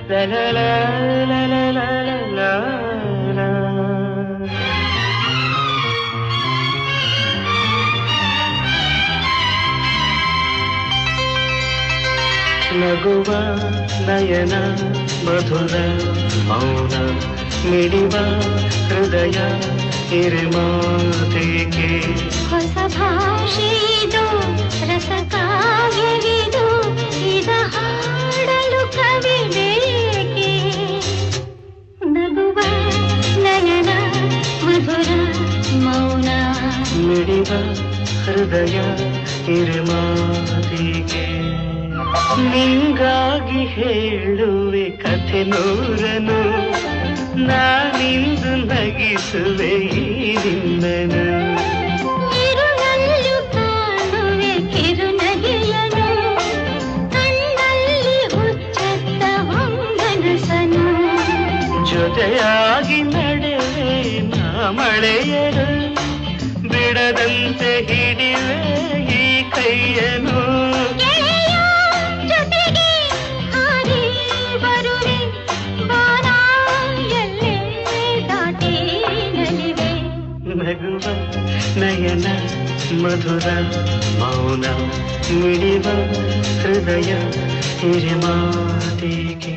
la la la la la la la la. ನಗುವ ನಯನ ಮಧುರ ಮೌನ ಮಿಡಿವ ಹೃದಯ ಹಿರಿಮಾತೆಗೆ ಹೊಸ ಭಾಷೆಯಿದು ರಸಕಾವ್ಯವಿದು ಇದ ಹಾಡಲು ಕವಿ ಬೇಕೆ ನಗುವ ನಯನ ಮಧುರ ಮೌನ ಮಿಡಿವ ಹೃದಯ ಹಿರಿಮಾತೆಗೆ ನಿಂಗಾಗಿ ಹೇಳುವೆ ಕಥೆ ನೂರನು ನಾನಿಂದು ನಗಿಸುವೆ ಈ ನಿನ್ನನು ಇರುಳಲ್ಲೂ ಕಾಣುವೆ ಕಿರುನಗೆಯನು ಕಣ್ಣಲ್ಲಿ ಹುಚ್ಚತ್ತ ಹೊಂಗನಸನು ಜೊತೆಯಾಗಿ ನಡೆವೆ ನಾ ಮಳೆಯರು ಬಿಡದಂತೆ ಹಿಡಿವೆ ಈ ಕೈಯನು ನಗುವ ನಯನ ಮಧುರ ಮೌನ ಮಿಡಿವ ಹೃದಯ ಹಿರಿಮಾತೆಗೆ